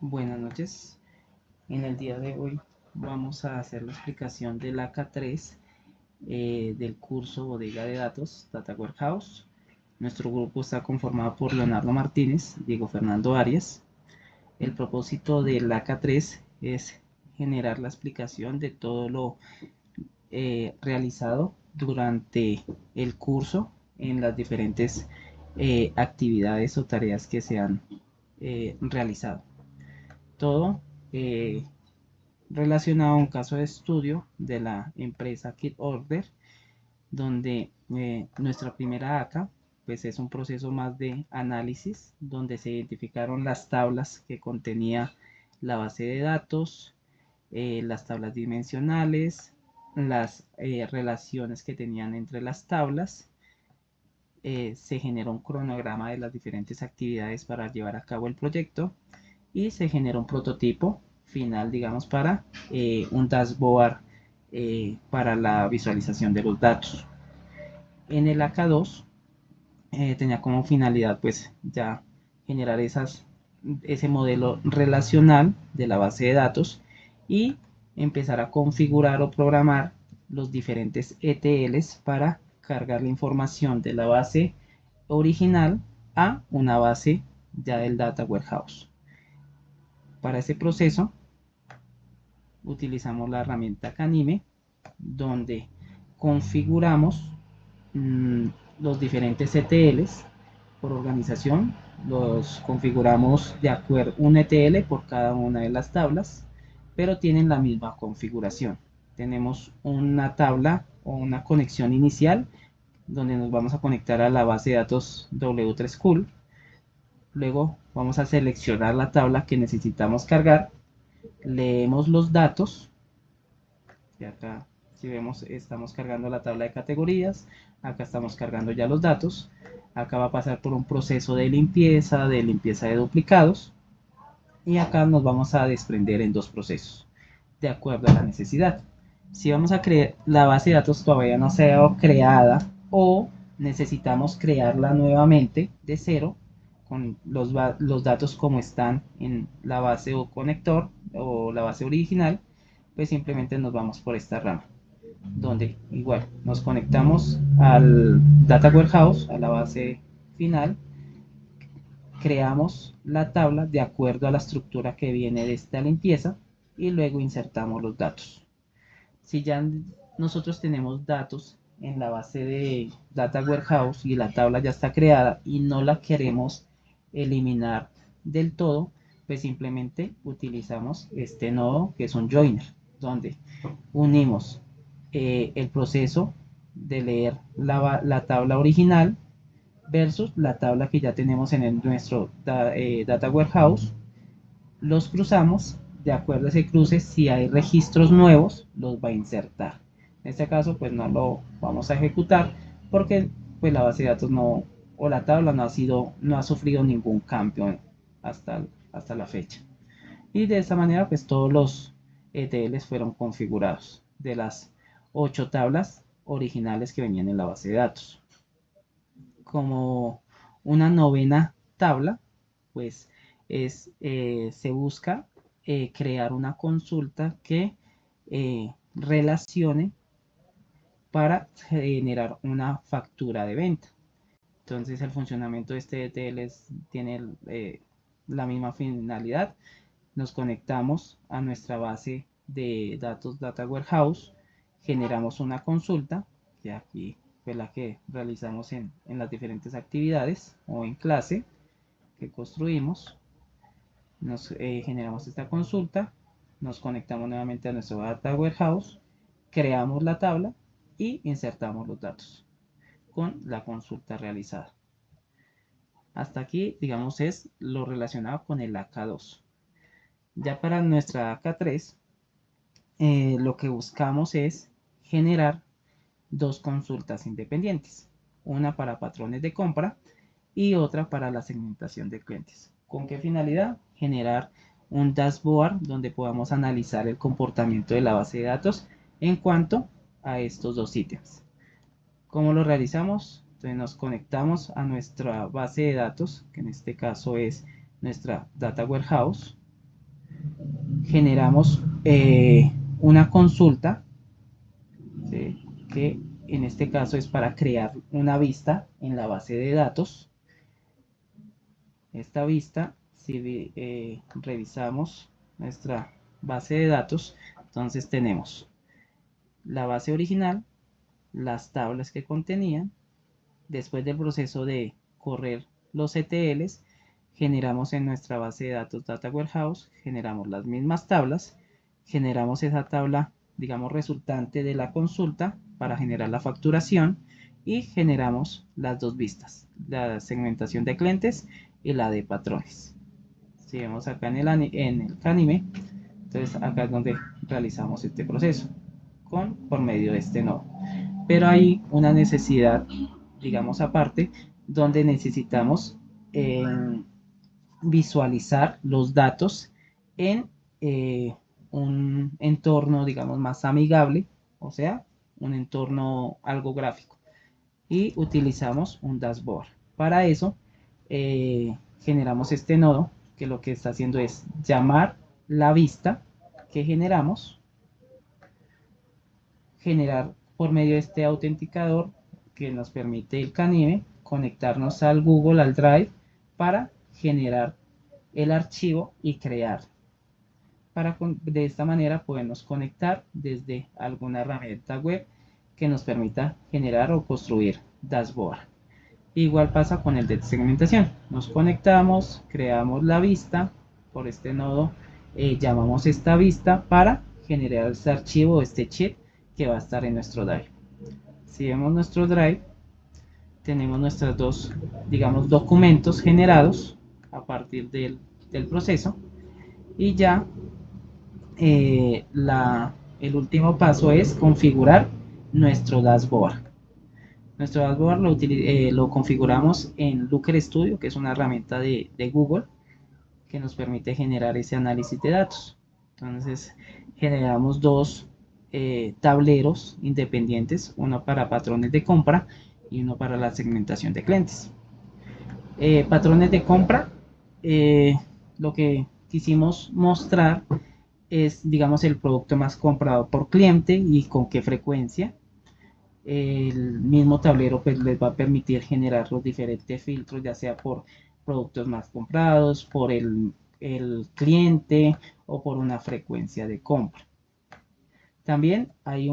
Buenas noches. En el día de hoy vamos a hacer la explicación del AK3 del curso Bodega de Datos, Data Warehouse. Nuestro grupo está conformado por Leonardo Martínez, Diego Fernando Arias. El propósito del AK3 es generar la explicación de todo lo realizado durante el curso en las diferentes actividades o tareas que se han realizado. Todo eh, relacionado a un caso de estudio de la empresa Kit Order, donde nuestra primera ACA pues es un proceso más de análisis, donde se identificaron las tablas que contenía la base de datos, las tablas dimensionales, las relaciones que tenían entre las tablas. Se generó un cronograma de las diferentes actividades para llevar a cabo el proyecto y se genera un prototipo final, digamos, para un dashboard para la visualización de los datos. En el AK2 tenía como finalidad pues ya generar ese modelo relacional de la base de datos y empezar a configurar o programar los diferentes ETLs para cargar la información de la base original a una base ya del Data Warehouse. Para ese proceso utilizamos la herramienta Canime, donde configuramos mmm, los diferentes ETLs por organización. Los configuramos de acuerdo un ETL por cada una de las tablas, pero tienen la misma configuración. Tenemos una tabla o una conexión inicial donde nos vamos a conectar a la base de datos W3School. Luego vamos a seleccionar la tabla que necesitamos cargar, leemos los datos y acá, si vemos, estamos cargando la tabla de categorías, acá estamos cargando ya los datos, acá va a pasar por un proceso de limpieza de duplicados, y acá nos vamos a desprender en dos procesos, de acuerdo a la necesidad. Si vamos a crear, la base de datos todavía no se ha creada o necesitamos crearla nuevamente de cero, con los datos como están en la base o conector o la base original, pues simplemente nos vamos por esta rama, donde igual nos conectamos al Data Warehouse, a la base final, creamos la tabla de acuerdo a la estructura que viene de esta limpieza y luego insertamos los datos. Si ya nosotros tenemos datos en la base de Data Warehouse y la tabla ya está creada y no la queremos eliminar del todo, pues simplemente utilizamos este nodo que es un joiner, donde unimos el proceso de leer la tabla original versus la tabla que ya tenemos en nuestro Data Warehouse. Los cruzamos, de acuerdo a ese cruce, si hay registros nuevos, los va a insertar. En este caso, pues no lo vamos a ejecutar porque pues la base de datos no, o la tabla no ha sufrido ningún cambio hasta la fecha. Y de esta manera, pues todos los ETLs fueron configurados de las 8 tablas originales que venían en la base de datos. Como una novena tabla, pues se busca crear una consulta que relacione para generar una factura de venta. Entonces el funcionamiento de este ETL tiene la misma finalidad. Nos conectamos a nuestra base de datos Data Warehouse, generamos una consulta, que aquí fue la que realizamos en las diferentes actividades o en clase que construimos. Nos generamos esta consulta, nos conectamos nuevamente a nuestro Data Warehouse, creamos la tabla y insertamos los datos con la consulta realizada. Hasta aquí, digamos, es lo relacionado con el AK2. Ya para nuestra AK3, lo que buscamos es generar dos consultas independientes, una para patrones de compra y otra para la segmentación de clientes. ¿Con qué finalidad? Generar un dashboard donde podamos analizar el comportamiento de la base de datos en cuanto a estos dos ítems. ¿Cómo lo realizamos? Entonces nos conectamos a nuestra base de datos, que en este caso es nuestra Data Warehouse. generamos una consulta, ¿sí?, que en este caso es para crear una vista en la base de datos. Esta vista, si revisamos nuestra base de datos, entonces tenemos la base original, las tablas que contenían. Después del proceso de correr los ETLs, generamos en nuestra base de datos Data Warehouse, generamos las mismas tablas, generamos esa tabla, digamos, resultante de la consulta para generar la facturación, y generamos las dos vistas, la segmentación de clientes y la de patrones. Si vemos acá en el Canime, entonces acá es donde realizamos este proceso por medio de este nodo. Pero hay una necesidad, digamos, aparte, donde necesitamos visualizar los datos en un entorno, digamos, más amigable, o sea, un entorno algo gráfico, y utilizamos un dashboard. Para eso generamos este nodo, que lo que está haciendo es llamar la vista que generamos, generar por medio de este autenticador que nos permite el Canime conectarnos al Google, al Drive, para generar el archivo y crear. De esta manera podemos conectar desde alguna herramienta web que nos permita generar o construir dashboard. Igual pasa con el de segmentación. Nos conectamos, creamos la vista por este nodo, llamamos esta vista para generar este archivo, este sheet que va a estar en nuestro Drive. Si vemos nuestro Drive, tenemos nuestros dos, digamos, documentos generados a partir del proceso, y ya el último paso es configurar nuestro dashboard. Nuestro dashboard lo configuramos en Looker Studio, que es una herramienta de Google que nos permite generar ese análisis de datos. Entonces generamos dos tableros independientes, uno para patrones de compra y uno para la segmentación de clientes. Patrones de compra, lo que quisimos mostrar es, digamos, el producto más comprado por cliente y con qué frecuencia. El mismo tablero pues les va a permitir generar los diferentes filtros, ya sea por productos más comprados, por el cliente o por una frecuencia de compra. También hay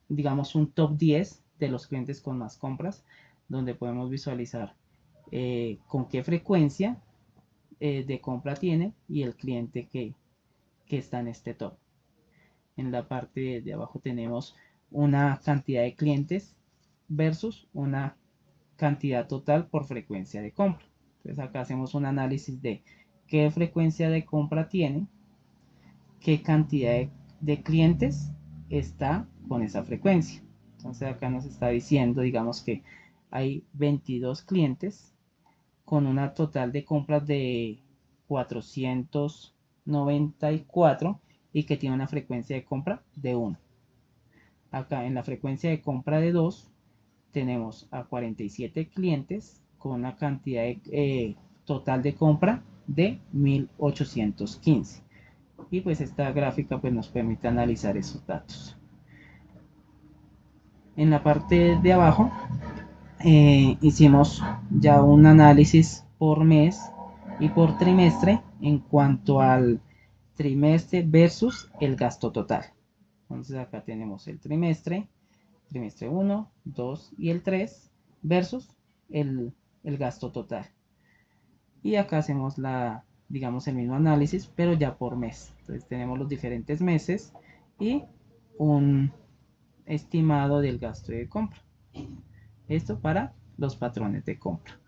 digamos, un top 10 de los clientes con más compras, donde podemos visualizar con qué frecuencia de compra tiene y el cliente que está en este top. En la parte de abajo tenemos una cantidad de clientes versus una cantidad total por frecuencia de compra. Entonces acá hacemos un análisis de qué frecuencia de compra tiene, qué cantidad de clientes está con esa frecuencia. Entonces acá nos está diciendo, digamos, que hay 22 clientes con una total de compras de 494 y que tiene una frecuencia de compra de 1. Acá en la frecuencia de compra de 2 tenemos a 47 clientes con una cantidad total de compra de 1815. Y pues esta gráfica pues nos permite analizar esos datos. En la parte de abajo hicimos ya un análisis por mes y por trimestre en cuanto al trimestre versus el gasto total. Entonces acá tenemos el trimestre 1, 2 y el 3 versus el gasto total. Y acá hacemos digamos, el mismo análisis, pero ya por mes. Entonces tenemos los diferentes meses y un estimado del gasto de compra. Esto para los patrones de compra.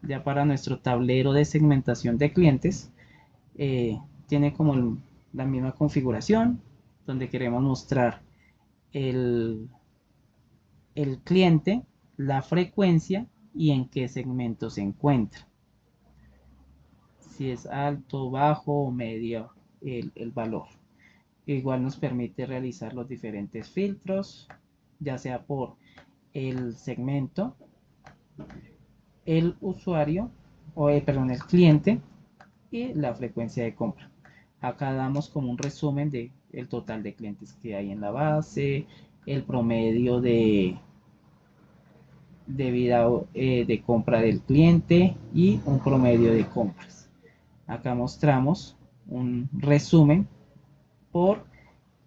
Ya para nuestro tablero de segmentación de clientes, tiene como la misma configuración, donde queremos mostrar el cliente, la frecuencia y en qué segmento se encuentra. Si es alto, bajo o medio el valor. Igual nos permite realizar los diferentes filtros, ya sea por el segmento, el usuario, perdón, el cliente y la frecuencia de compra. Acá damos como un resumen de el total de clientes que hay en la base, el promedio de vida de compra del cliente y un promedio de compras. Acá mostramos un resumen por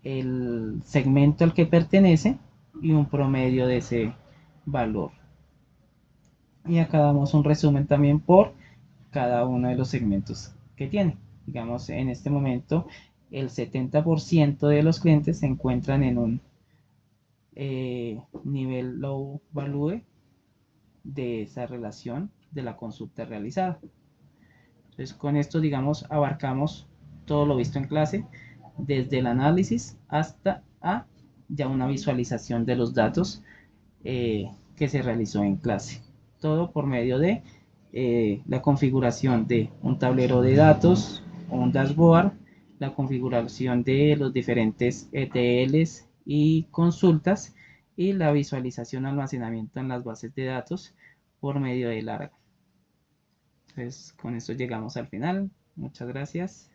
el segmento al que pertenece y un promedio de ese valor. Y acá damos un resumen también por cada uno de los segmentos que tiene. Digamos, en este momento el 70% de los clientes se encuentran en un nivel low value de esa relación de la consulta realizada. Entonces, con esto, digamos, abarcamos todo lo visto en clase, desde el análisis hasta ya una visualización de los datos que se realizó en clase. Todo por medio de la configuración de un tablero de datos o un dashboard, la configuración de los diferentes ETLs y consultas y la visualización almacenamiento en las bases de datos por medio de Largo. Entonces, con esto llegamos al final. Muchas gracias.